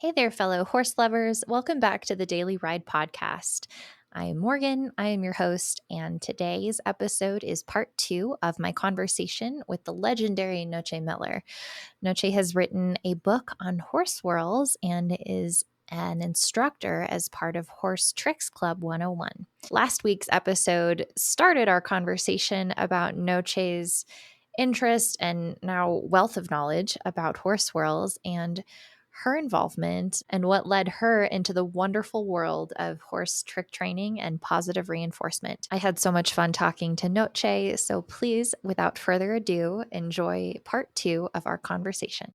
Hey there, fellow horse lovers. Welcome back to the Daily Ride Podcast. I am Morgan. I am your host, and today's episode is part two of my conversation with the legendary Noche Miller. Noche has written a book on horse whorls and is an instructor as part of Horse Tricks Club 101. Last week's episode started our conversation about Noche's interest and now wealth of knowledge about horse whorls and her involvement and what led her into the wonderful world of horse trick training and positive reinforcement. I had so much fun talking to Noche, so please, without further ado, enjoy part two of our conversation.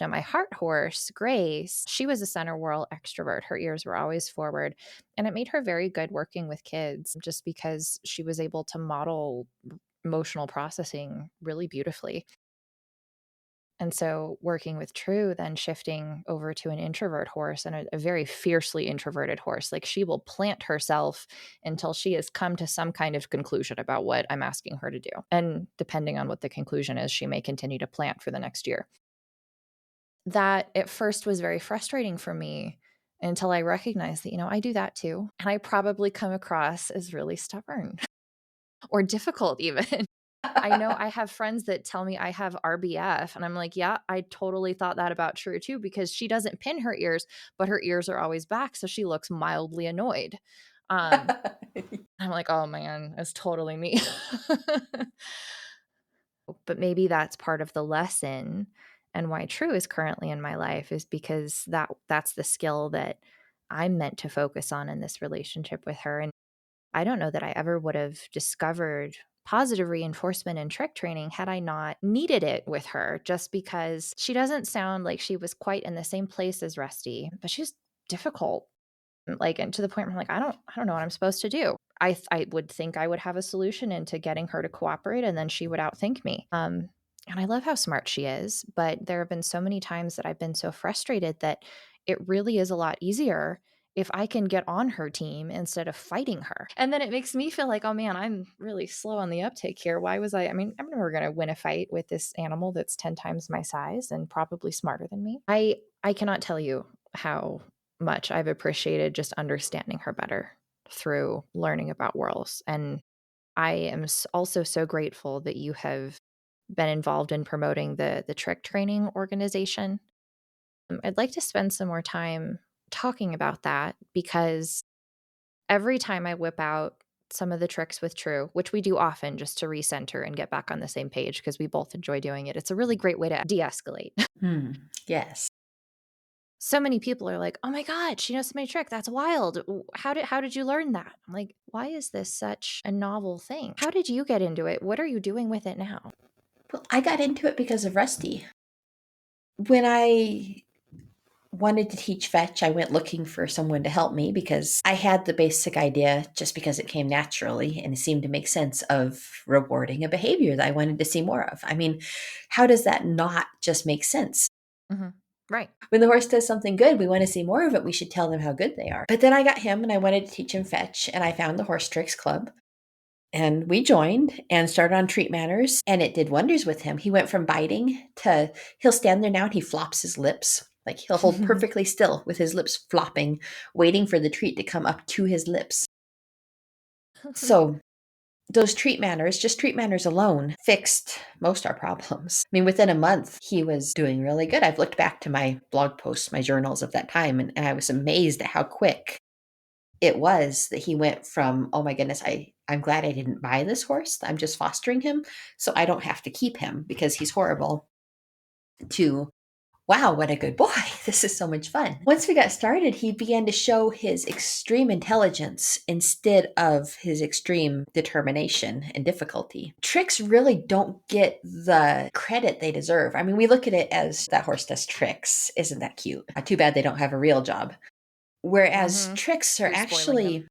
Now, my heart horse, Grace, she was a center whirl extrovert. Her ears were always forward, and it made her very good working with kids just because she was able to model emotional processing really beautifully. And so, working with True, then shifting over to an introvert horse and a very fiercely introverted horse, like she will plant herself until she has come to some kind of conclusion about what I'm asking her to do. And depending on what the conclusion is, she may continue to plant for the next year. That at first was very frustrating for me until I recognized that, I do that too. And I probably come across as really stubborn or difficult, even. I know I have friends that tell me I have RBF, and I'm like, yeah, I totally thought that about True too, because she doesn't pin her ears, but her ears are always back. So she looks mildly annoyed. I'm like, oh man, that's totally me. But maybe that's part of the lesson, and why True is currently in my life is because that's the skill that I'm meant to focus on in this relationship with her. And I don't know that I ever would have discovered positive reinforcement and trick training had I not needed it with her, just because she doesn't sound like she was quite in the same place as Rusty, but she's difficult. Like, and to the point where I'm like, I don't know what I'm supposed to do. I would think I would have a solution into getting her to cooperate, and then she would outthink me. And I love how smart she is, but there have been so many times that I've been so frustrated that it really is a lot easier if I can get on her team instead of fighting her. And then it makes me feel like, oh man, I'm really slow on the uptake here. Why was I mean, I'm never going to win a fight with this animal that's 10 times my size and probably smarter than me. I cannot tell you how much I've appreciated just understanding her better through learning about whorls. And I am also so grateful that you have been involved in promoting the trick training organization. I'd like to spend some more time talking about that, because every time I whip out some of the tricks with True, which we do often just to recenter and get back on the same page because we both enjoy doing it, it's a really great way to de-escalate. Yes. So many people are like, "Oh my god, she knows so many tricks. That's wild. How did you learn that?" I'm like, "Why is this such a novel thing? How did you get into it? What are you doing with it now?" Well, I got into it because of Rusty. When I wanted to teach fetch, I went looking for someone to help me because I had the basic idea, just because it came naturally and it seemed to make sense, of rewarding a behavior that I wanted to see more of. I mean, how does that not just make sense? Mhm. Right. When the horse does something good, we want to see more of it. We should tell them how good they are. But then I got him and I wanted to teach him fetch, and I found the Horse Tricks Club. And we joined and started on treat manners, and it did wonders with him. He went from biting to he'll stand there now and he flops his lips. Like he'll hold perfectly still with his lips flopping, waiting for the treat to come up to his lips. So those treat manners, just treat manners alone, fixed most our problems. I mean, within a month, he was doing really good. I've looked back to my blog posts, my journals of that time, and I was amazed at how quick it was that he went from, oh my goodness, I'm glad I didn't buy this horse. I'm just fostering him so I don't have to keep him because he's horrible, to, wow, what a good boy. This is so much fun. Once we got started, he began to show his extreme intelligence instead of his extreme determination and difficulty. Tricks really don't get the credit they deserve. I mean, we look at it as that horse does tricks. Isn't that cute? Too bad they don't have a real job. Whereas Mhm. tricks are You're spoiling him. actually,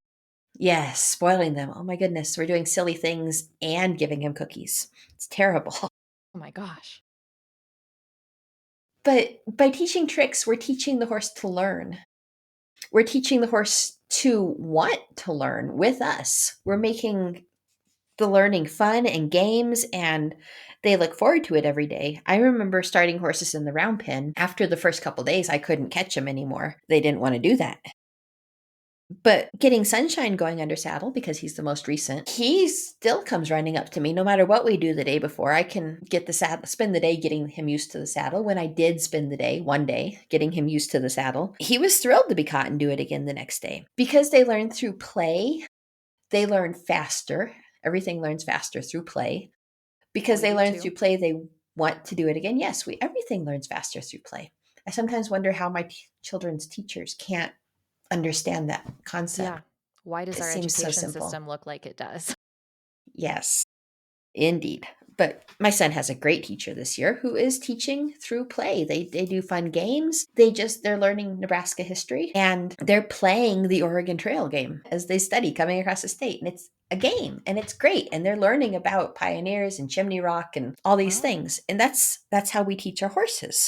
yes, spoiling them. Oh my goodness, we're doing silly things and giving him cookies. It's terrible. Oh my gosh. But by teaching tricks, we're teaching the horse to learn. We're teaching the horse to want to learn with us. We're making the learning fun and games, and they look forward to it every day. I remember starting horses in the round pen. After the first couple days, I couldn't catch them anymore. They didn't want to do that. But getting Sunshine going under saddle, because he's the most recent, he still comes running up to me no matter what we do the day before. I can get the saddle, spend the day getting him used to the saddle. When I did spend the day, one day, getting him used to the saddle, he was thrilled to be caught and do it again the next day. Because they learn through play, they learn faster. Everything learns faster through play. Because We they do learn too. through play, they want to do it again. Yes, we everything learns faster through play. I sometimes wonder how my children's teachers can't understand that concept. Yeah. Why does It our seems so education simple. system look like it does? Yes, indeed. But my son has a great teacher this year who is teaching through play. They do fun games. They're learning Nebraska history and they're playing the Oregon Trail game as they study coming across the state. And it's a game and it's great. And they're learning about pioneers and Chimney Rock and all these Oh. things. And that's how we teach our horses.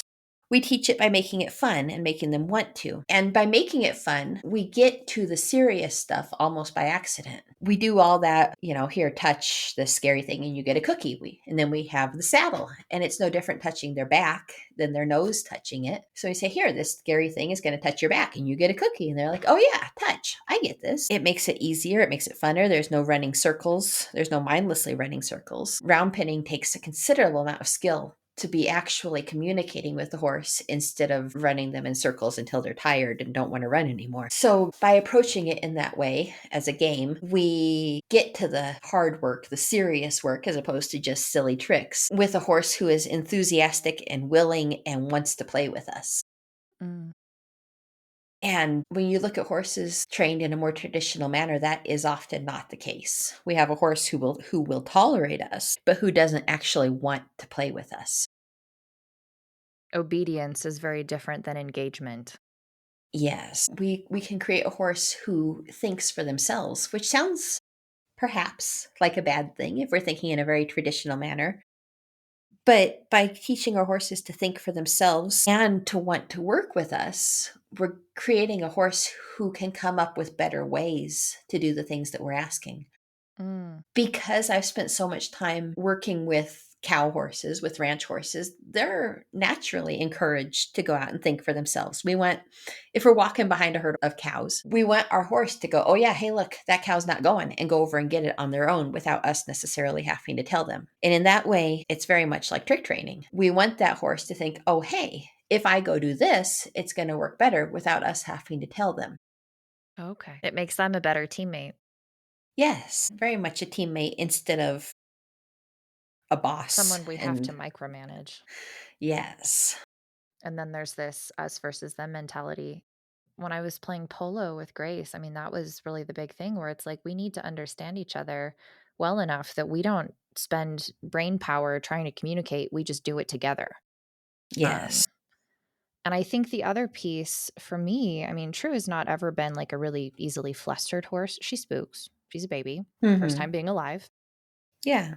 We teach it by making it fun and making them want to. And by making it fun, we get to the serious stuff almost by accident. We do all that, here, touch the scary thing and you get a cookie. And then we have the saddle, and it's no different touching their back than their nose touching it. So we say, here, this scary thing is going to touch your back and you get a cookie. And they're like, oh yeah, touch. I get this. It makes it easier. It makes it funner. There's no running circles. There's no mindlessly running circles. Round pinning takes a considerable amount of skill to be actually communicating with the horse instead of running them in circles until they're tired and don't want to run anymore. So, by approaching it in that way as a game, we get to the hard work, the serious work, as opposed to just silly tricks with a horse who is enthusiastic and willing and wants to play with us. Mm. And when you look at horses trained in a more traditional manner, that is often not the case. We have a horse who will tolerate us, but who doesn't actually want to play with us. Obedience is very different than engagement. Yes, we can create a horse who thinks for themselves, which sounds perhaps like a bad thing if we're thinking in a very traditional manner. But by teaching our horses to think for themselves and to want to work with us, we're creating a horse who can come up with better ways to do the things that we're asking. Mm. Because I've spent so much time working with cow horses, with ranch horses, they're naturally encouraged to go out and think for themselves. If we're walking behind a herd of cows, we want our horse to go, oh, yeah, hey, look, that cow's not going, and go over and get it on their own without us necessarily having to tell them. And in that way, it's very much like trick training. We want that horse to think, oh, hey, if I go do this, it's going to work better without us having to tell them. Okay. It makes them a better teammate. Yes, very much a teammate instead of a boss. Someone we have to And micromanage. yes. And then there's this us versus them mentality. When I was playing polo with Grace, I mean, that was really the big thing where it's like we need to understand each other well enough that we don't spend brain power trying to communicate. We just do it together. Yes. Um, and I think the other piece for me, I mean, True has not ever been like a really easily flustered horse. She spooks. She's a baby, first time Mhm. being alive. Yeah.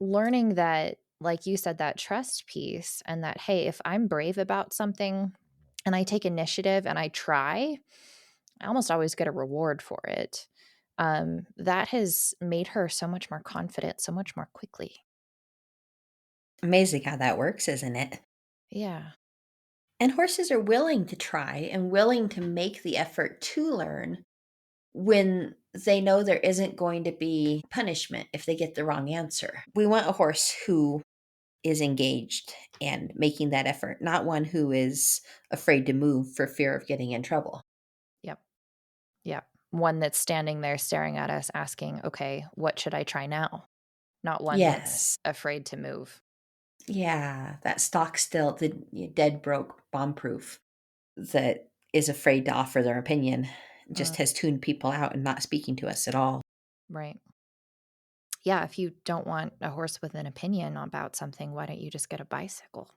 Learning that, like you said, that trust piece and that, hey, if I'm brave about something and I take initiative and I try, I almost always get a reward for it. That has made her so much more confident, so much more quickly. Amazing how that works, isn't it? Yeah. And horses are willing to try and willing to make the effort to learn when they know there isn't going to be punishment if they get the wrong answer. We want a horse who is engaged and making that effort, not one who is afraid to move for fear of getting in trouble. Yep. Yep. One that's standing there staring at us asking, okay, what should I try now? Not one that's Yes. afraid to move. Yeah, that stock still, the dead broke bomb proof that is afraid to offer their opinion just Mm, has tuned people out and not speaking to us at all. right. Yeah. If you don't want a horse with an opinion about something, why don't you just get a bicycle?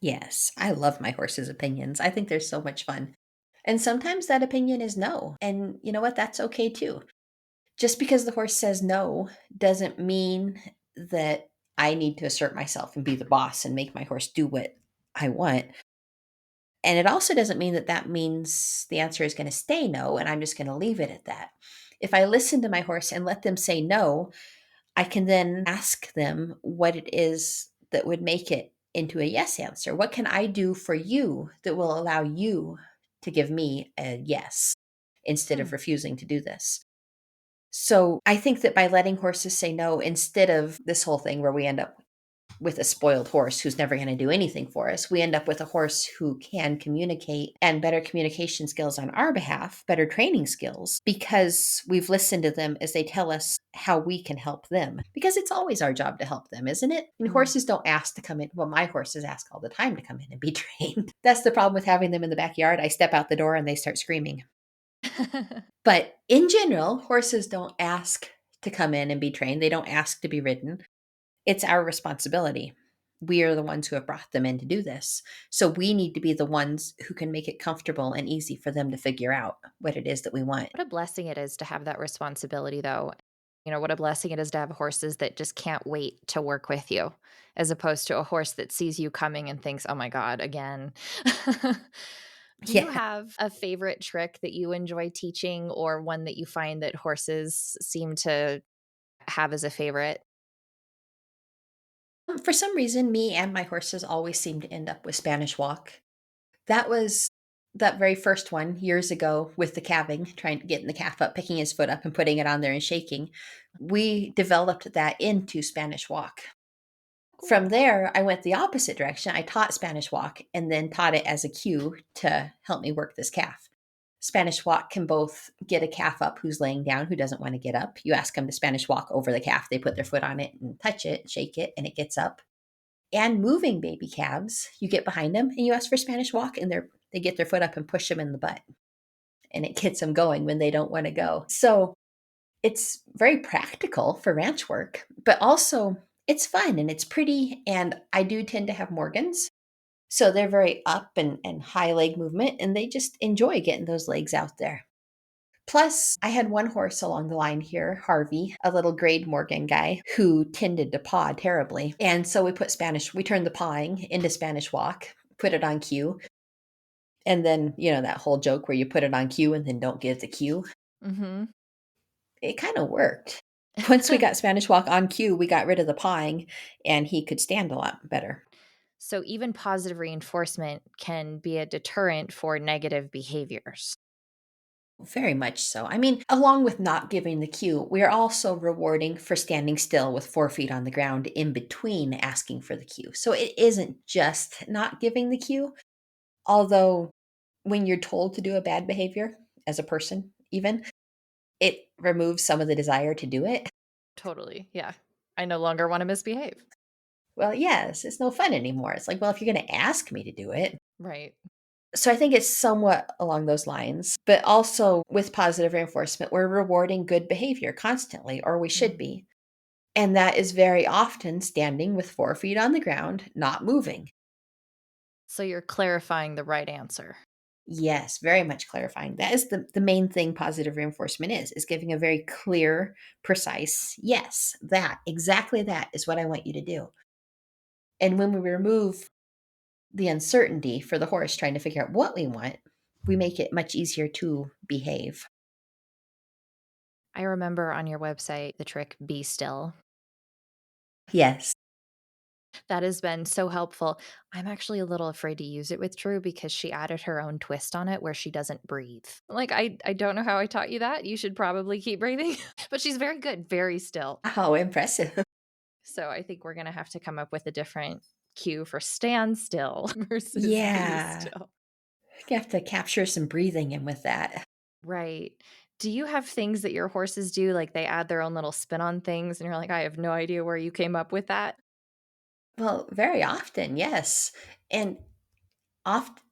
Yes, I love my horse's opinions. I think they're so much fun. And sometimes that opinion is no. And you know what? That's okay too. Just because the horse says no doesn't mean that I need to assert myself and be the boss and make my horse do what I want. And it also doesn't mean that that means the answer is going to stay no, and I'm just going to leave it at that. If I listen to my horse and let them say no, I can then ask them what it is that would make it into a yes answer. What can I do for you that will allow you to give me a yes instead Hmm. of refusing to do this? So I think that by letting horses say no, instead of this whole thing where we end up with a spoiled horse who's never going to do anything for us. We end up with a horse who can communicate and better communication skills on our behalf, better training skills, because we've listened to them as they tell us how we can help them. Because it's always our job to help them, isn't it? And Mm. horses don't ask to come in. Well, my horses ask all the time to come in and be trained. That's the problem with having them in the backyard. I step out the door and they start screaming. But in general, horses don't ask to come in and be trained. They don't ask to be ridden. It's our responsibility. We are the ones who have brought them in to do this. So we need to be the ones who can make it comfortable and easy for them to figure out what it is that we want. What a blessing it is to have that responsibility, though. What a blessing it is to have horses that just can't wait to work with you, as opposed to a horse that sees you coming and thinks, oh my God, again. Do you Yeah. have a favorite trick that you enjoy teaching or one that you find that horses seem to have as a favorite? For some reason, me and my horses always seem to end up with Spanish walk. That was that very first one years ago with the calving, trying to get the calf up, picking his foot up and putting it on there and shaking. We developed that into Spanish walk. From Cool. there, I went the opposite direction. I taught Spanish walk and then taught it as a cue to help me work this calf. Spanish walk can both get a calf up who's laying down, who doesn't want to get up. You ask them to Spanish walk over the calf. They put their foot on it and touch it, shake it, and it gets up. And moving baby calves, you get behind them and you ask for Spanish walk, and they get their foot up and push them in the butt, and it gets them going when they don't want to go. So it's very practical for ranch work, but also it's fun and it's pretty. And I do tend to have Morgans. So they're very up and high leg movement, and they just enjoy getting those legs out there. Plus, I had one horse along the line here, Harvey, a little grade Morgan guy who tended to paw terribly. And so we turned the pawing into Spanish walk, put it on cue. And then, that whole joke where you put it on cue and then don't give the cue. Hmm. It kind of worked. Once we got Spanish walk on cue, we got rid of the pawing and he could stand a lot better. So even positive reinforcement can be a deterrent for negative behaviors. Very much so. I mean, along with not giving the cue, we are also rewarding for standing still with 4 feet on the ground in between asking for the cue. So it isn't just not giving the cue, although when you're told to do a bad behavior as a person, even, it removes some of the desire to do it. Totally. Yeah. I no longer want to misbehave. Well, yes, it's no fun anymore. It's like, well, if you're going to ask me to do it. Right. So I think it's somewhat along those lines, but also with positive reinforcement, we're rewarding good behavior constantly, or we should Mm. be. And that is very often standing with 4 feet on the ground, not moving. So you're clarifying the right answer. Yes, very much clarifying. That is the main thing positive reinforcement is giving a very clear, precise, yes, exactly that is what I want you to do. And when we remove the uncertainty for the horse trying to figure out what we want, we make it much easier to behave. I remember on your website the trick be still. Yes. That has been so helpful. I'm actually a little afraid to use it with True because she added her own twist on it where she doesn't breathe. Like I don't know how I taught you that. You should probably keep breathing. But she's very good, very still. Oh, impressive. So I think we're gonna have to come up with a different cue for stand still versus be Yeah. still. You have to capture some breathing in with that. Right. Do you have things that your horses do, like they add their own little spin on things and you're like, "I have no idea where you came up with that?" Well, very often, yes. And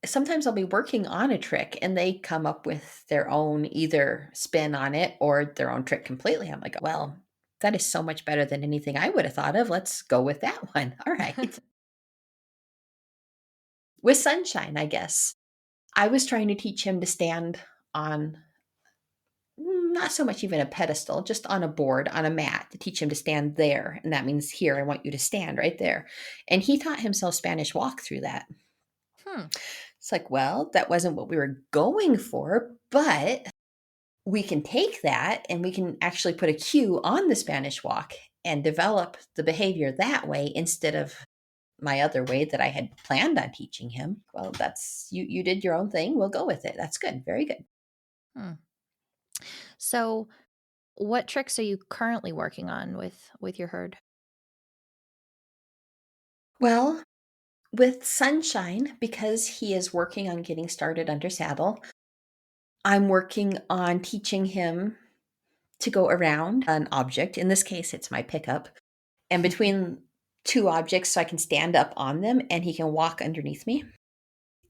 sometimes I'll be working on a trick and they come up with their own either spin on it or their own trick completely. I'm like, well, that is so much better than anything I would have thought of. Let's go with that one. All right. With sunshine, I guess. I was trying to teach him to stand on not so much even a pedestal, just on a board, on a mat to teach him to stand there. And that means here, I want you to stand right there. And he taught himself Spanish walk through that. Hmm. It's like, well, that wasn't what we were going for, but we can take that and we can actually put a cue on the Spanish walk and develop the behavior that way instead of my other way that I had planned on teaching him. Well, that's you did your own thing. We'll go with it. That's good. Very good. Hmm. So, what tricks are you currently working on with your herd? Well, with Sunshine, because he is working on getting started under saddle, I'm working on teaching him to go around an object. In this case, it's my pickup. And between two objects, so I can stand up on them and he can walk underneath me.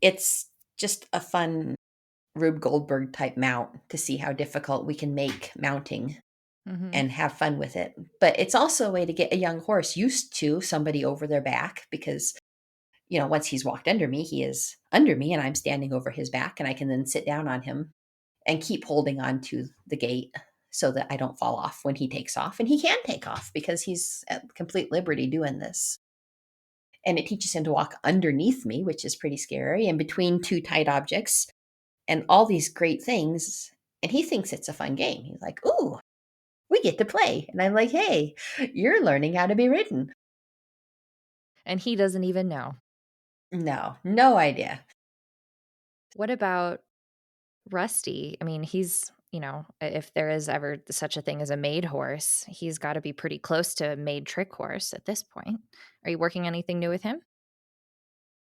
It's just a fun Rube Goldberg type mount to see how difficult we can make mounting Mhm. and have fun with it. But it's also a way to get a young horse used to somebody over their back because, once he's walked under me, he is under me and I'm standing over his back and I can then sit down on him and keep holding on to the gate so that I don't fall off when he takes off. And he can take off because he's at complete liberty doing this. And it teaches him to walk underneath me, which is pretty scary, and between two tight objects and all these great things. And he thinks it's a fun game. He's like, ooh, we get to play. And I'm like, hey, you're learning how to be ridden. And he doesn't even know. No, no idea. What about Rusty? I mean, if there is ever such a thing as a maid horse, he's gotta be pretty close to a maid trick horse at this point. Are you working anything new with him?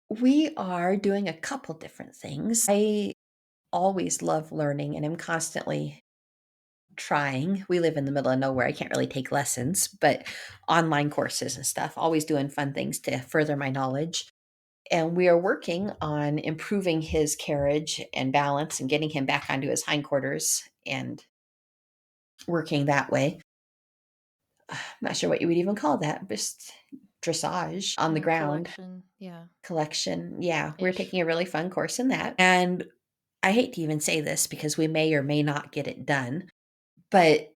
We are doing a couple different things. I always love learning and am constantly trying. We live in the middle of nowhere. I can't really take lessons, but online courses and stuff, always doing fun things to further my knowledge. And we are working on improving his carriage and balance and getting him back onto his hindquarters and working that way. I'm not sure what you would even call that, just dressage on the ground Collection, yeah, collection. Yeah, we're ish. taking a really fun course in that. And I hate to even say this because we may or may not get it done, but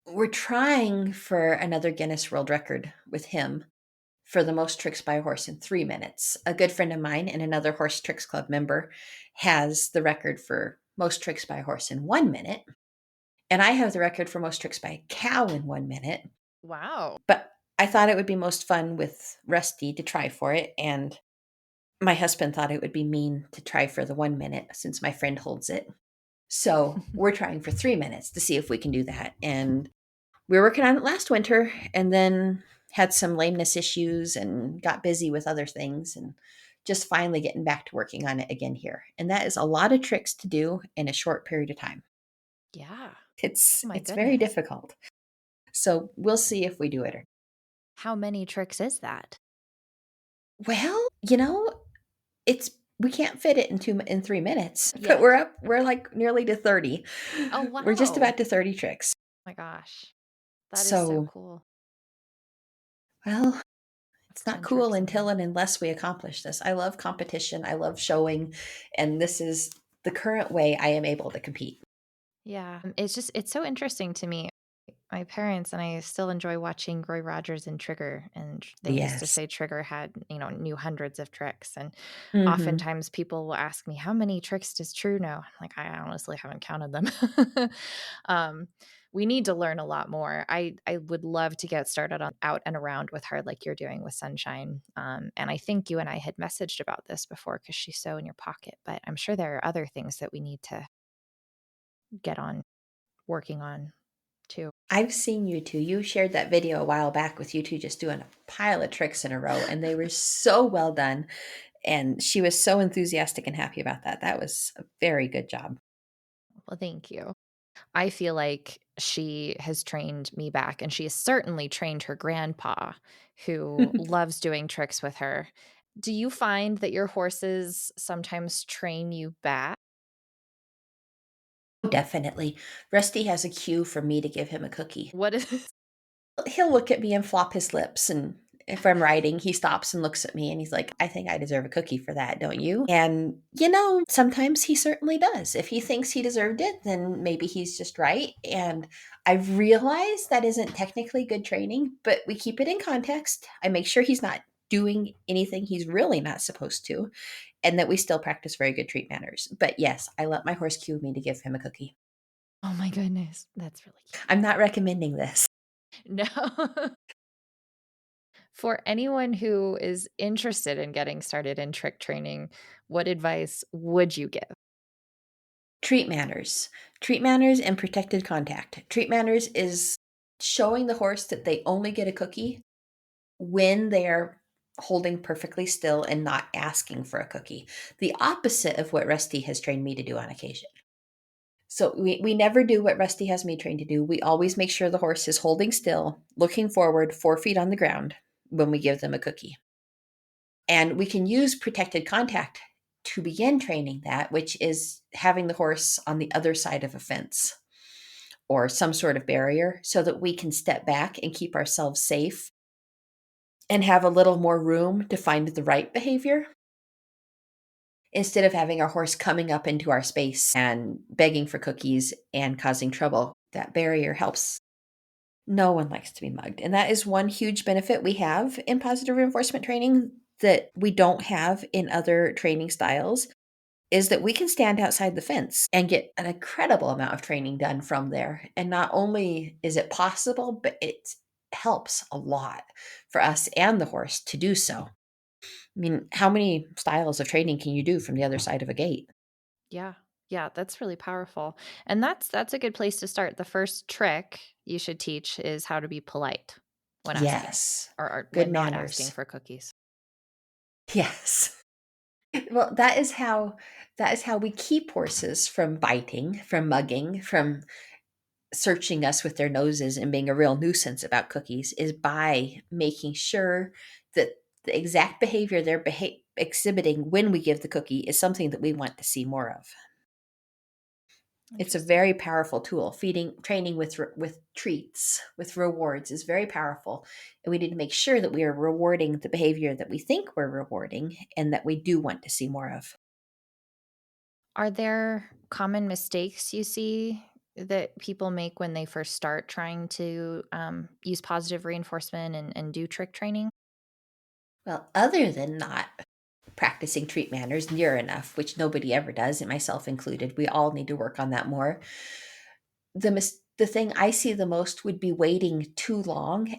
we're trying for another Guinness World Record with him for the most tricks by a horse in 3 minutes. A good friend of mine and another Horse Tricks Club member has the record for most tricks by a horse in 1 minute. And I have the record for most tricks by a cow in 1 minute. Wow. But I thought it would be most fun with Rusty to try for it. And my husband thought it would be mean to try for the 1 minute since my friend holds it. So we're trying for 3 minutes to see if we can do that. And we were working on it last winter and then had some lameness issues and got busy with other things and just finally getting back to working on it again here. And that is a lot of tricks to do in a short period of time. Yeah. It's Oh my it's very goodness. difficult. So we'll see if we do it. How many tricks is that? Well, it's we can't fit it in 3 minutes, but Yet? we're like nearly to 30. Oh, We're just wow. about to 30 tricks. My gosh. That is so So, cool. well, That's it's not 10 cool tricks a until minute. and unless we accomplish this. I love competition. I love showing, and this is the current way I am able to compete. Yeah. It's so interesting to me. My parents and I still enjoy watching Roy Rogers and Trigger, and they used to Yes. say Trigger had, knew hundreds of tricks, and Mhm. oftentimes people will ask me, "How many tricks does True know?" I'm like, "I honestly haven't counted them." Um, we need to learn a lot more. I would love to get started on out and around with her like you're doing with Sunshine, and I think you and I had messaged about this before because she's so in your pocket, but I'm sure there are other things that we need to get on working on too. I've seen you two. You shared that video a while back with you two just doing a pile of tricks in a row, and they were so well done. And she was so enthusiastic and happy about that. That was a very good job. Well, thank you. I feel like she has trained me back, and she has certainly trained her grandpa, who loves doing tricks with her. Do you find that your horses sometimes train you back? Definitely. Rusty has a cue for me to give him a cookie. What is He'll look at me and flop his lips, and If I'm riding, he stops and looks at me and he's like, I think I deserve a cookie for that, don't you? And, sometimes he certainly does. If he thinks he deserved it, then maybe he's just right. And I've realized that isn't technically good training, but we keep it in context. I make sure he's not doing anything he's really not supposed to, and that we still practice very good treat manners. But yes, I let my horse cue me to give him a cookie. Oh my goodness, that's really I'm not recommending this. cute. No. For anyone who is interested in getting started in trick training, what advice would you give? Treat manners. Treat manners and protected contact. Treat manners is showing the horse that they only get a cookie when they're holding perfectly still and not asking for a cookie. The opposite of what Rusty has trained me to do on occasion. So we never do what Rusty has me trained to do. We always make sure the horse is holding still, looking forward, 4 feet on the ground when we give them a cookie. And we can use protected contact to begin training that, which is having the horse on the other side of a fence or some sort of barrier so that we can step back and keep ourselves safe and have a little more room to find the right behavior instead of having our horse coming up into our space and begging for cookies and causing trouble. That barrier helps. No one likes to be mugged. And that is one huge benefit we have in positive reinforcement training that we don't have in other training styles is that we can stand outside the fence and get an incredible amount of training done from there. And not only is it possible, but it helps a lot for us and the horse to do so. I mean, how many styles of training can you do from the other side of a gate? Yeah. Yeah, that's really powerful. And that's a good place to start. The first trick you should teach is how to be polite when asking Yes. or Good when not asking manners. for cookies. Yes. Well, that is how we keep horses from biting, from mugging, from searching us with their noses and being a real nuisance about cookies is by making sure that the exact behavior they're exhibiting when we give the cookie is something that we want to see more of. It's a Interesting. very powerful tool. Feeding, training with treats, with rewards is very powerful, and we need to make sure that we are rewarding the behavior that we think we're rewarding and that we do want to see more of. Are there common mistakes you see that people make when they first start trying to use positive reinforcement and do trick training? Well, other than not practicing treat manners near enough, which nobody ever does, and myself included, we all need to work on that more. The thing I see the most would be waiting too long,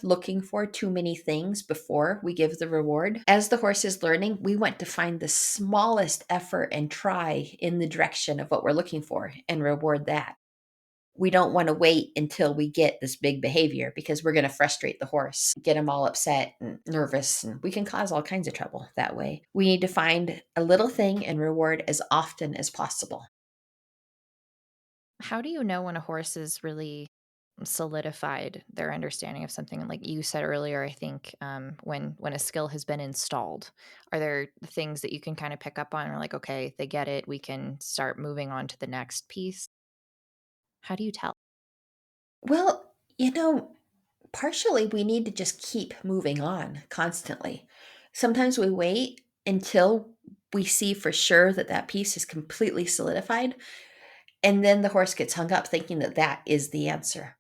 looking for too many things before we give the reward. As the horse is learning, we want to find the smallest effort and try in the direction of what we're looking for and reward that. We don't want to wait until we get this big behavior because we're going to frustrate the horse, get him all upset and nervous, and we can cause all kinds of trouble that way. We need to find a little thing and reward as often as possible. How do you know when a horse is really solidified their understanding of something? And like you said earlier, I think when a skill has been installed, are there things that you can kind of pick up on, or like, okay, they get it, we can start moving on to the next piece? How do you tell? Well, partially we need to just keep moving on constantly. Sometimes we wait until we see for sure that that piece is completely solidified, and then the horse gets hung up thinking that that is the answer.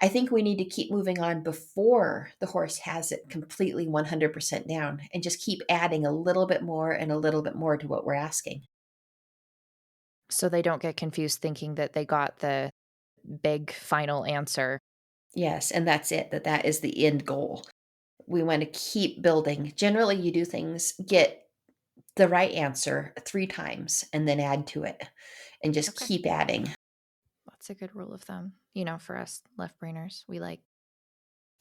I think we need to keep moving on before the horse has it completely 100% down and just keep adding a little bit more and a little bit more to what we're asking. So they don't get confused thinking that they got the big final answer. Yes, and that's it, that is the end goal. We want to keep building. Generally, you do things, get the right answer 3 times and then add to it and just Okay. keep adding That's a good rule of thumb. For us left brainers, we like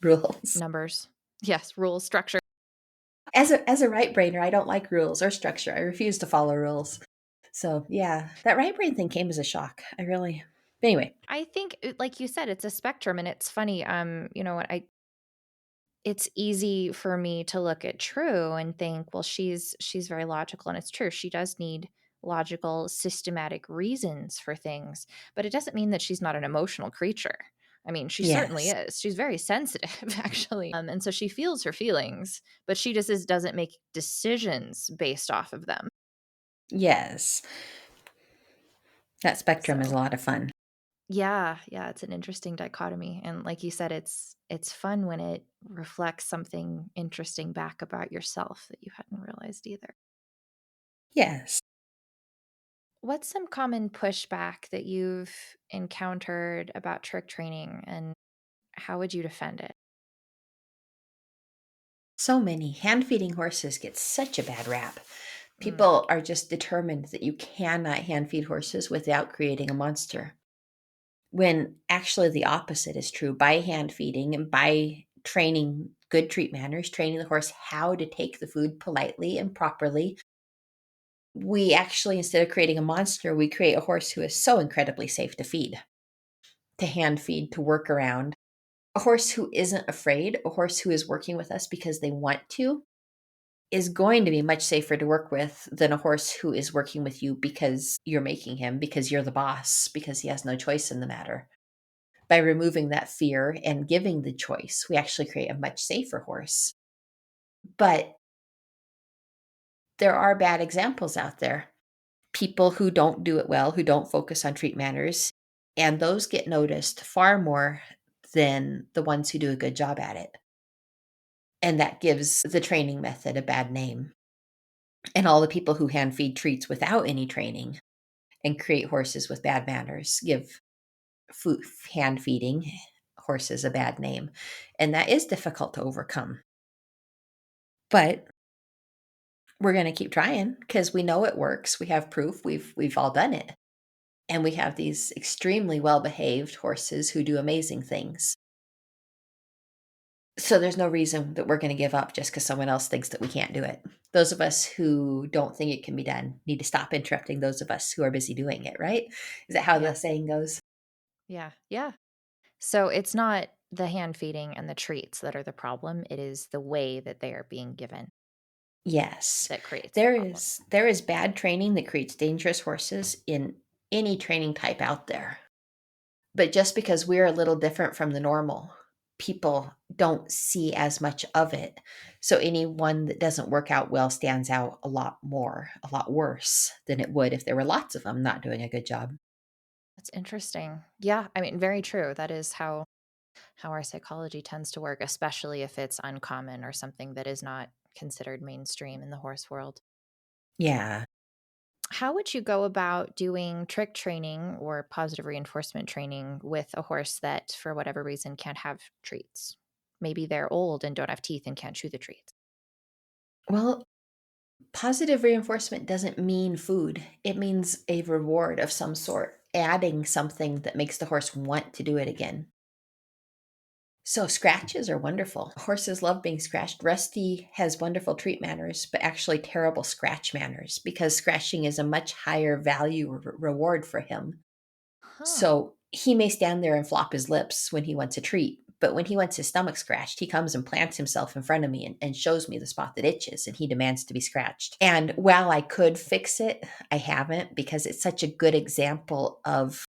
rules. numbers. Yes, rules, structure. As a right brainer, I don't like rules or structure. I refuse to follow rules. So, yeah, that right brain thing came as a shock. I really anyway. I think, like you said, it's a spectrum, and it's funny. You know what? It's easy for me to look at True and think, well, she's very logical, and it's true. She does need logical, systematic reasons for things, but it doesn't mean that she's not an emotional creature. I mean, she certainly Yes. is. She's very sensitive, actually. And so she feels her feelings, but she just doesn't make decisions based off of them. Yes. That spectrum is a So lot of fun. yeah, yeah, it's an interesting dichotomy. And like you said, it's fun when it reflects something interesting back about yourself that you hadn't realized either. Yes. What's some common pushback that you've encountered about trick training and how would you defend it? So many. Hand feeding horses get such a bad rap. Mm, People are just determined that you cannot hand feed horses without creating a monster. When actually the opposite is true. By hand feeding and by training good treat manners, training the horse how to take the food politely and properly, we actually, instead of creating a monster, we create a horse who is so incredibly safe to feed, to hand feed, to work around. A horse who isn't afraid, a horse who is working with us because they want to, is going to be much safer to work with than a horse who is working with you because you're making him, because you're the boss, because he has no choice in the matter. By removing that fear and giving the choice, we actually create a much safer horse. But there are bad examples out there. People who don't do it well, who don't focus on treat manners, and those get noticed far more than the ones who do a good job at it. And that gives the training method a bad name. And all the people who hand feed treats without any training and create horses with bad manners give food, hand feeding horses a bad name. And that is difficult to overcome. But we're going to keep trying because we know it works. We have proof. We've all done it. And we have these extremely well-behaved horses who do amazing things. So there's no reason that we're going to give up just because someone else thinks that we can't do it. Those of us who don't think it can be done need to stop interrupting those of us who are busy doing it, right? Is that how the yeah, saying goes? yeah, yeah. So it's not the hand feeding and the treats that are the problem. It is the way that they are being given Yes. that creates the There problem. is there is bad training that creates dangerous horses in any training type out there. But just because we're a little different from the normal, people don't see as much of it. So anyone that doesn't work out well stands out a lot more, a lot worse than it would if there were lots of them not doing a good job. That's interesting. Yeah, I mean, very true. That is how our psychology tends to work, especially if it's uncommon or something that is not considered mainstream in the horse world. Yeah. How would you go about doing trick training or positive reinforcement training with a horse that, for whatever reason, can't have treats? Maybe they're old and don't have teeth and can't chew the treats. Well, positive reinforcement doesn't mean food. It means a reward of some sort, adding something that makes the horse want to do it again. So scratches are wonderful. Horses love being scratched. Rusty has wonderful treat manners, but actually terrible scratch manners because scratching is a much higher value reward for him. Huh. So he may stand there and flop his lips when he wants a treat, but when he wants his stomach scratched, he comes and plants himself in front of me and shows me the spot that itches, and he demands to be scratched. And while I could fix it, I haven't because it's such a good example of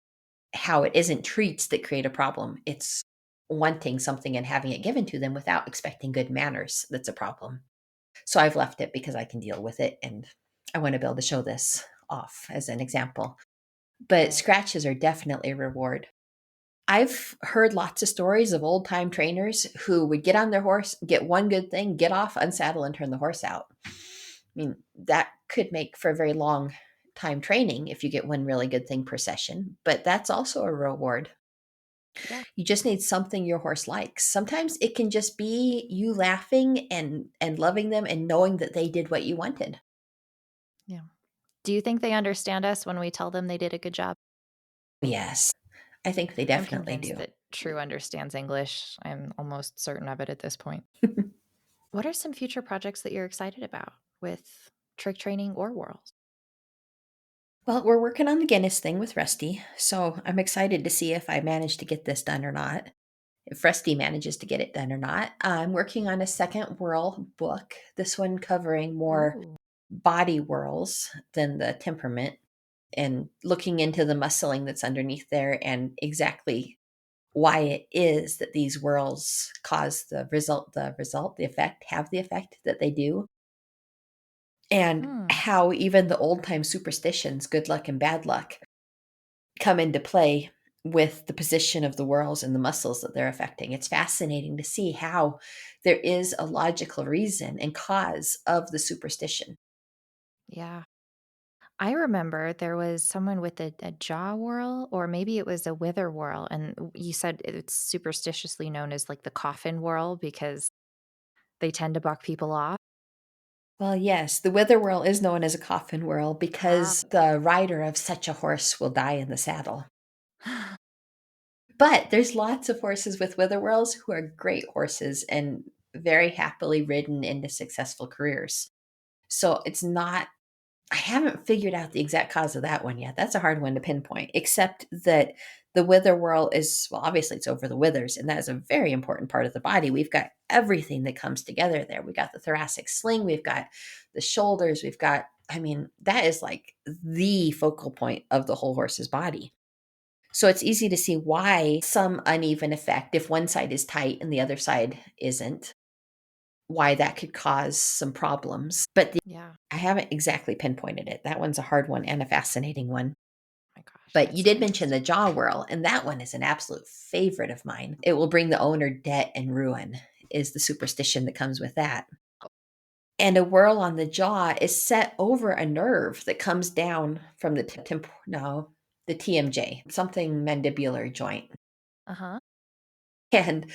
how it isn't treats that create a problem. It's wanting something and having it given to them without expecting good manners that's a problem. So I've left it because I can deal with it and I want to be able to show this off as an example. But Right. scratches are definitely a reward. I've heard lots of stories of old time trainers who would get on their horse, get one good thing, get off, unsaddle, and turn the horse out. I mean, that could make for a very long time training if you get one really good thing per session, but that's also a reward. Yeah. You just need something your horse likes. Sometimes it can just be you laughing and loving them and knowing that they did what you wanted. Yeah. Do you think they understand us when we tell them they did a good job? Yes, I think they I'm definitely convinced do. that True understands English. I'm almost certain of it at this point. What are some future projects that you're excited about with trick training or whorls? Well, we're working on the Guinness thing with Rusty, so I'm excited to see if I manage to get this done or not. If Rusty manages to get it done or not. I'm working on a second whirl book, this one covering more Ooh. body whirls than the temperament and looking into the muscling that's underneath there and exactly why it is that these whirls cause the effect, have the effect that they do, and Hmm. how even the old time superstitions, good luck and bad luck, come into play with the position of the whirls and the muscles that they're affecting. It's fascinating to see how there is a logical reason and cause of the superstition. Yeah. I remember there was someone with a jaw whirl, or maybe it was a wither whirl, and you said it's superstitiously known as like the coffin whirl because they tend to buck people off. Well, yes, the wither whirl is known as a coffin whirl Ah. because the rider of such a horse will die in the saddle. But there's lots of horses with wither whirls who are great horses and very happily ridden into successful careers. So it's not, I haven't figured out the exact cause of that one yet. That's a hard one to pinpoint, except that the wither whirl is, well, obviously it's over the withers, and that is a very important part of the body. We've got everything that comes together there. We've got the thoracic sling, we've got the shoulders, we've got, I mean, that is like the focal point of the whole horse's body. So it's easy to see why some uneven effect, if one side is tight and the other side isn't, why that could cause some problems. But Yeah. I haven't exactly pinpointed it. That one's a hard one and a fascinating one. My gosh, But you that's so did mention the interesting. jaw whirl, and that one is an absolute favorite of mine. It will bring the owner debt and ruin, is the superstition that comes with that. And a whirl on the jaw is set over a nerve that comes down from the no, the TMJ, something mandibular joint. Uh-huh. And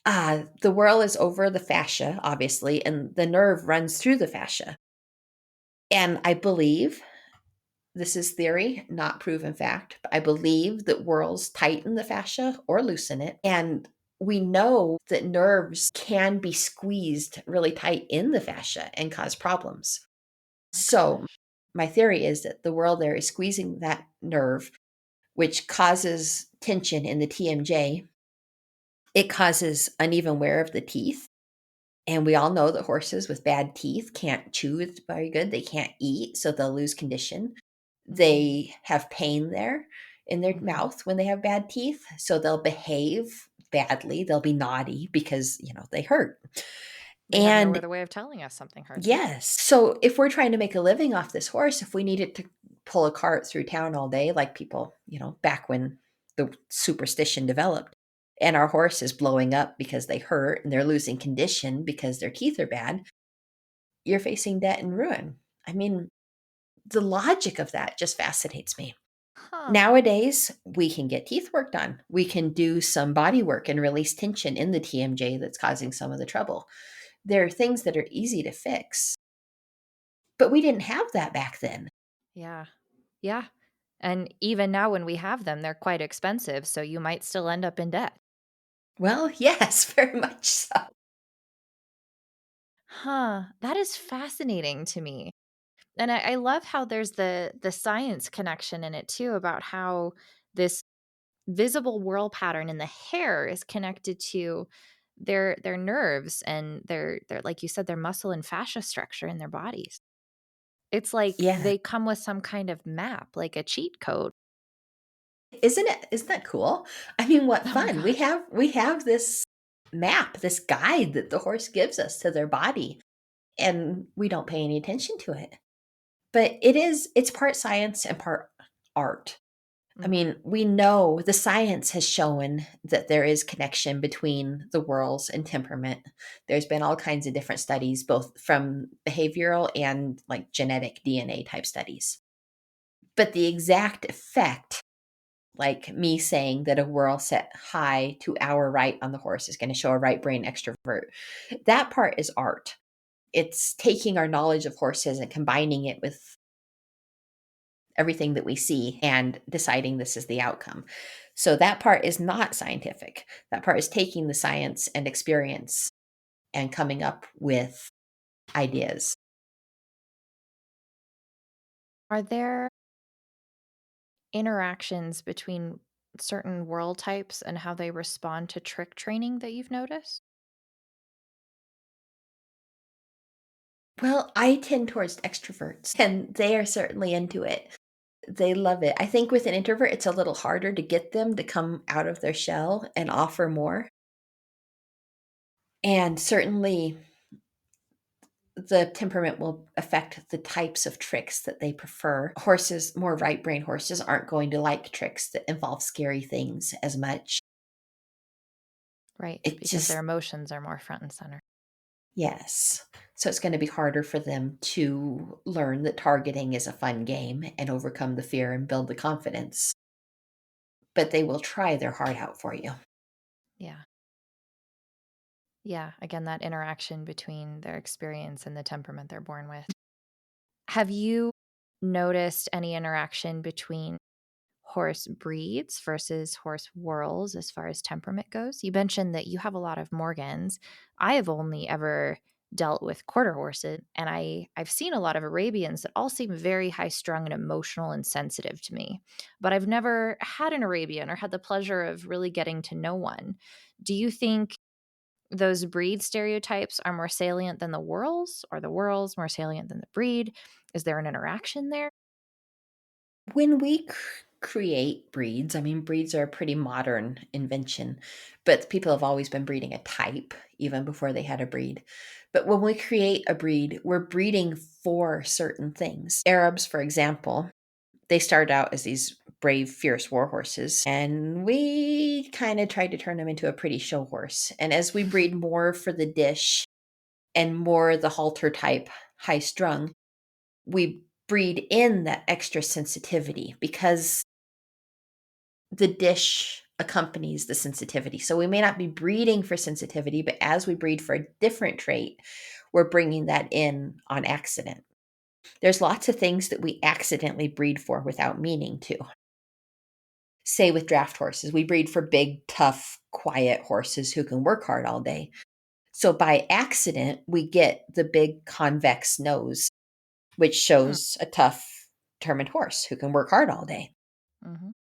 the whirl is over the fascia, obviously, and the nerve runs through the fascia. And I believe this is theory, not proven fact, but I believe that whirls tighten the fascia or loosen it. And we know that nerves can be squeezed really tight in the fascia and cause problems. My So, gosh. my theory is that the whirl there is squeezing that nerve, which causes tension in the TMJ. It causes uneven wear of the teeth. And we all know that horses with bad teeth can't chew very good. They can't eat, so they'll lose condition. Mm, They have pain there in their mhm. mouth when they have bad teeth, so they'll behave badly. They'll be naughty because, they hurt. They have no And other way of telling us something hurts. yes, so if we're trying to make a living off this horse, if we needed to pull a cart through town all day, like people, back when the superstition developed, and our horse is blowing up because they hurt and they're losing condition because their teeth are bad, you're facing debt and ruin. I mean, the logic of that just fascinates me. Huh. Nowadays, we can get teeth work done. We can do some body work and release tension in the TMJ that's causing some of the trouble. There are things that are easy to fix, but we didn't have that back then. Yeah. Yeah. And even now when we have them, they're quite expensive, so you might still end up in debt. Well, yes, very much so. Huh. That is fascinating to me. And I love how there's the science connection in it too about how this visible whirl pattern in the hair is connected to their nerves and their like you said, their muscle and fascia structure in their bodies. It's like Yeah. they come with some kind of map, like a cheat code. Isn't that cool? I mean, what Oh my fun. gosh. We have this map, this guide that the horse gives us to their body, and we don't pay any attention to it. But it's part science and part art. I Mhm. mean, we know the science has shown that there is connection between the whorls and temperament. There's been all kinds of different studies, both from behavioral and like genetic DNA type studies. But the exact effect, like me saying that a whirl set high to our right on the horse is going to show a right brain extrovert, that part is art. It's taking our knowledge of horses and combining it with everything that we see and deciding this is the outcome. So that part is not scientific. That part is taking the science and experience and coming up with ideas. Are there interactions between certain whirl types and how they respond to trick training that you've noticed? Well, I tend towards extroverts, and they are certainly into it. They love it. I think with an introvert, it's a little harder to get them to come out of their shell and offer more. And certainly the temperament will affect the types of tricks that they prefer. Horses, more right brain horses, aren't going to like tricks that involve scary things as much. Right, It because their just, emotions are more front and center. yes. So it's going to be harder for them to learn that targeting is a fun game and overcome the fear and build the confidence. But they will try their heart out for you. Yeah. Yeah, again, that interaction between their experience and the temperament they're born with. Have you noticed any interaction between horse breeds versus horse whorls as far as temperament goes? You mentioned that you have a lot of Morgans. I have only ever dealt with quarter horses, and I've seen a lot of Arabians that all seem very high strung and emotional and sensitive to me. But I've never had an Arabian or had the pleasure of really getting to know one. Do you think those breed stereotypes are more salient than the whorls, or the whorls more salient than the breed? Is there an interaction there? When we create breeds, I mean, breeds are a pretty modern invention, but people have always been breeding a type even before they had a breed. But when we create a breed, we're breeding for certain things. Arabs, for example, they started out as these brave, fierce war horses, and we kind of tried to turn them into a pretty show horse. And as we breed more for the dish and more the halter type, high strung, we breed in that extra sensitivity because the dish accompanies the sensitivity. So we may not be breeding for sensitivity, but as we breed for a different trait, we're bringing that in on accident. There's lots of things that we accidentally breed for without meaning to. Say with draft horses, we breed for big, tough, quiet horses who can work hard all day. So by accident, we get the big convex nose, which Hmm. shows a tough, determined horse who can work hard all day. Hmm.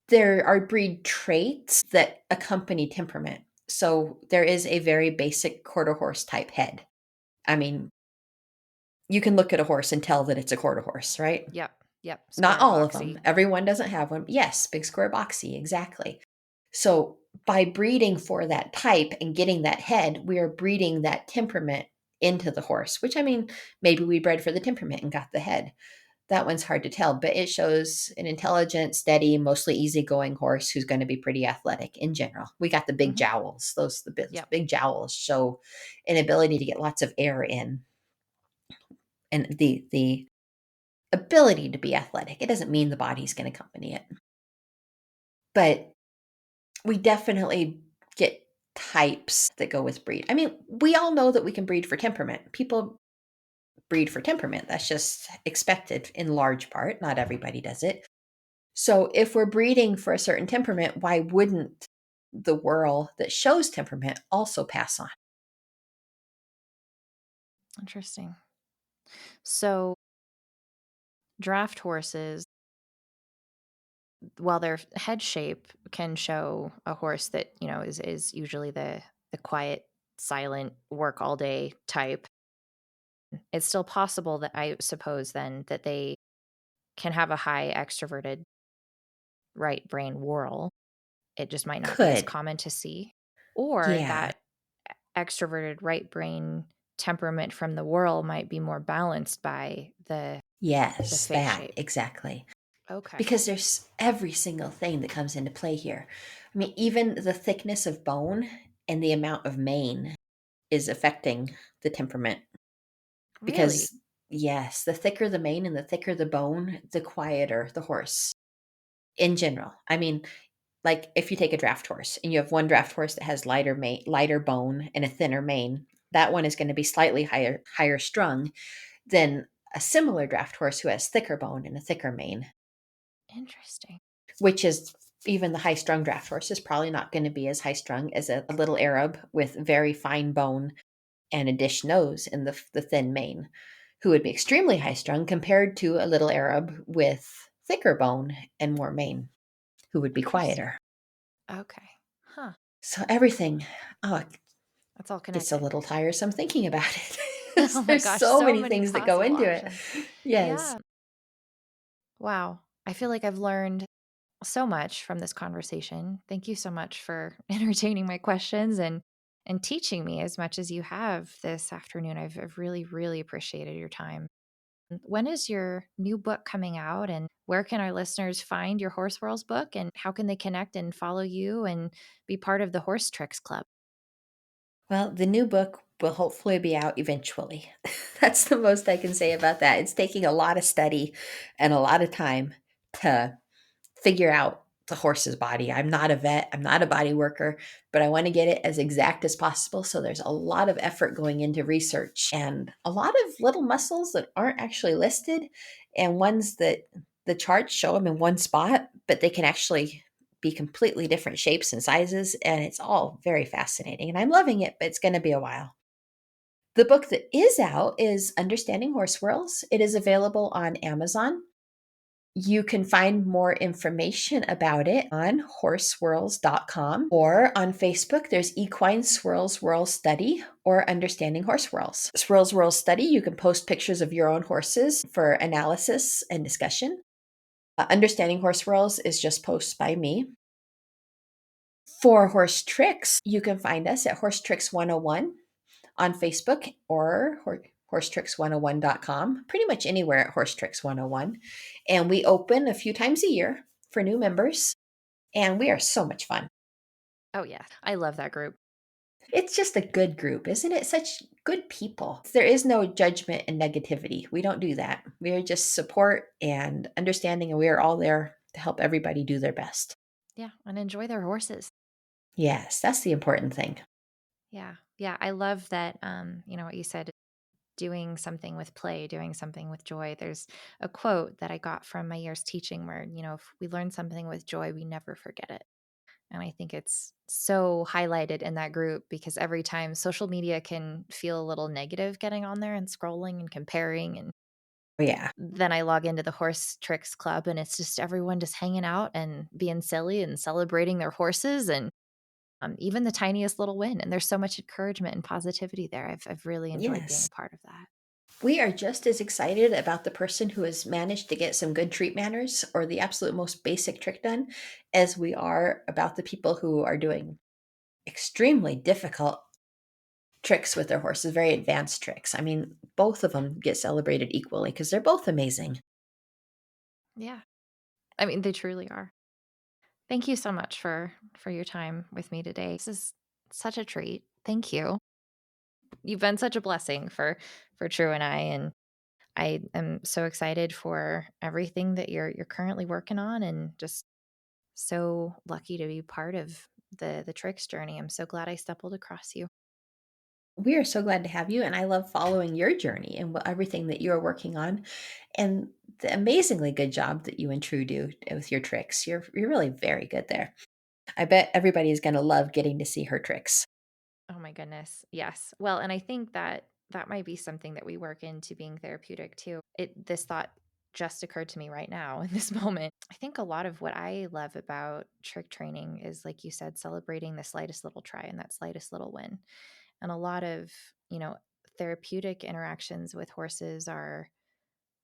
There are breed traits that accompany temperament. So there is a very basic quarter horse type head. I mean, you can look at a horse and tell that it's a quarter horse, right? Yep. Yep. Not Square, all of boxy. them. Everyone doesn't have one. Yes, big square boxy, exactly. So by breeding for that type and getting that head, we are breeding that temperament into the horse, which I mean, maybe we bred for the temperament and got the head. That one's hard to tell, but it shows an intelligent, steady, mostly easygoing horse who's going to be pretty athletic in general. We got the big Hmm. jowls. Those the Yep. big jowls show an ability to get lots of air in and the ability to be athletic. It doesn't mean the body's going to accompany it, but we definitely get types that go with breed. I mean, we all know that we can breed for temperament. People breed for temperament. That's just expected in large part. Not everybody does it. So if we're breeding for a certain temperament, why wouldn't the whirl that shows temperament also pass on? Interesting. So, draft horses, while their head shape can show a horse that, is usually the quiet, silent, work all day type, it's still possible that I suppose then that they can have a high extroverted right brain whirl. It just might not be as Could. common to see. Or Yeah. that extroverted right brain temperament from the whirl might be more balanced by the Yes, face that shape. exactly. Okay. Because there's every single thing that comes into play here. I mean, even the thickness of bone and the amount of mane is affecting the temperament Really? because, yes, the thicker the mane and the thicker the bone, the quieter the horse in general. I mean, like if you take a draft horse and you have one draft horse that has lighter bone and a thinner mane, that one is going to be slightly higher strung than a similar draft horse who has thicker bone and a thicker mane, Interesting. which is even the high strung draft horse is probably not going to be as high strung as a little Arab with very fine bone and a dish nose and the thin mane, who would be extremely high strung compared to a little Arab with thicker bone and more mane, who would be Interesting. quieter. Okay. Huh. So everything, oh, it That's all gets a connected. little tiresome thinking about it. Oh my There's gosh, so so many many things that go possible into it. options. Yes. Yeah. Wow. I feel like I've learned so much from this conversation. Thank you so much for entertaining my questions and teaching me as much as you have this afternoon. I've really, really appreciated your time. When is your new book coming out, and where can our listeners find your Horse Whorls book, and how can they connect and follow you and be part of the Horse Tricks Club? Well, the new book will hopefully be out eventually. That's the most I can say about that. It's taking a lot of study and a lot of time to figure out the horse's body. I'm not a vet, I'm not a body worker, but I want to get it as exact as possible. So there's a lot of effort going into research and a lot of little muscles that aren't actually listed and ones that the charts show them in one spot, but they can actually be completely different shapes and sizes. And it's all very fascinating. And I'm loving it, but it's going to be a while. The book that is out is Understanding Horse Whirls. It is available on Amazon. You can find more information about it on horsewhirls.com or on Facebook. There's Equine Swirls Whirl Study or Understanding Horse Whirls. Swirls Whirl Study, you can post pictures of your own horses for analysis and discussion. Understanding Horse Whirls is just posts by me. For Horse Tricks, you can find us at Horse Tricks 101 on Facebook or horsetricks101.com, pretty much anywhere at Horse Tricks 101. And we open a few times a year for new members, and we are so much fun. Oh, yeah. I love that group. It's just a good group, isn't it? Such good people. There is no judgment and negativity. We don't do that. We are just support and understanding, and we are all there to help everybody do their best. Yeah. And enjoy their horses. Yes, that's the important thing. Yeah. Yeah. I love that, what you said, doing something with play, doing something with joy. There's a quote that I got from my years teaching where, if we learn something with joy, we never forget it. And I think it's so highlighted in that group because every time social media can feel a little negative getting on there and scrolling and comparing. And Oh, yeah. then I log into the Horse Tricks Club and it's just everyone just hanging out and being silly and celebrating their horses and even the tiniest little win. And there's so much encouragement and positivity there. I've really enjoyed being Yes. a part of that. We are just as excited about the person who has managed to get some good treat manners or the absolute most basic trick done as we are about the people who are doing extremely difficult tricks with their horses, very advanced tricks. I mean, both of them get celebrated equally because they're both amazing. Yeah. I mean, they truly are. Thank you so much for your time with me today. This is such a treat. Thank you. You've been such a blessing for True and and I am so excited for everything that you're currently working on and just so lucky to be part of the tricks journey. I'm so glad I stumbled across you. We are so glad to have you, and I love following your journey and everything that you're working on, and the amazingly good job that you and True do with your tricks. You're really very good there. I bet everybody is going to love getting to see her tricks. Oh my goodness. Yes. Well, and I think that that might be something that we work into being therapeutic too. This thought just occurred to me right now in this moment. I think a lot of what I love about trick training is like you said celebrating the slightest little try and that slightest little win. And a lot of, you know, therapeutic interactions with horses are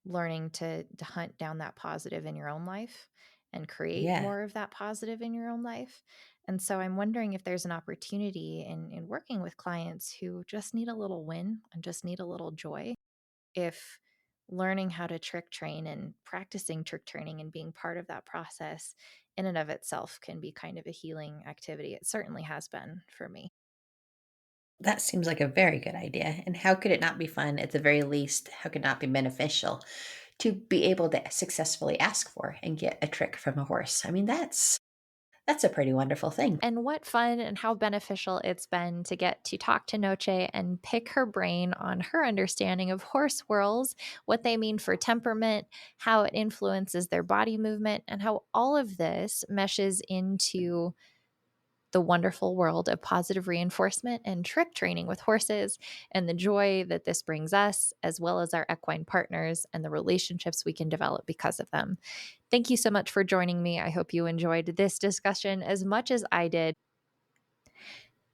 learning to hunt down that positive in your own life and create Yeah. more of that positive in your own life. And so I'm wondering if there's an opportunity in working with clients who just need a little win and just need a little joy. If learning how to trick train and practicing trick training and being part of that process in and of itself can be kind of a healing activity. It certainly has been for me. That seems like a very good idea. And how could it not be fun at the very least? How could it not be beneficial to be able to successfully ask for and get a trick from a horse? I mean, that's a pretty wonderful thing. And what fun and how beneficial it's been to get to talk to Noche and pick her brain on her understanding of horse whirls, what they mean for temperament, how it influences their body movement, and how all of this meshes into the wonderful world of positive reinforcement and trick training with horses and the joy that this brings us, as well as our equine partners and the relationships we can develop because of them. Thank you so much for joining me. I hope you enjoyed this discussion as much as I did.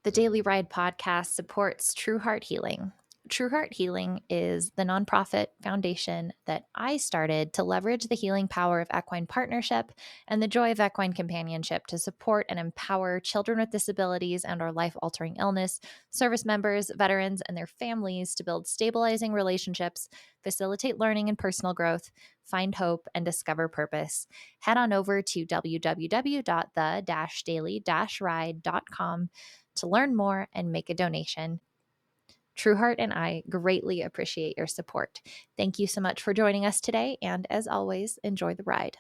The Daily Ride podcast supports True Heart Healing. True Heart Healing is the nonprofit foundation that I started to leverage the healing power of equine partnership and the joy of equine companionship to support and empower children with disabilities and or life-altering illness, service members, veterans, and their families to build stabilizing relationships, facilitate learning and personal growth, find hope, and discover purpose. Head on over to www.the-daily-ride.com to learn more and make a donation. Trueheart and I greatly appreciate your support. Thank you so much for joining us today, and as always, enjoy the ride.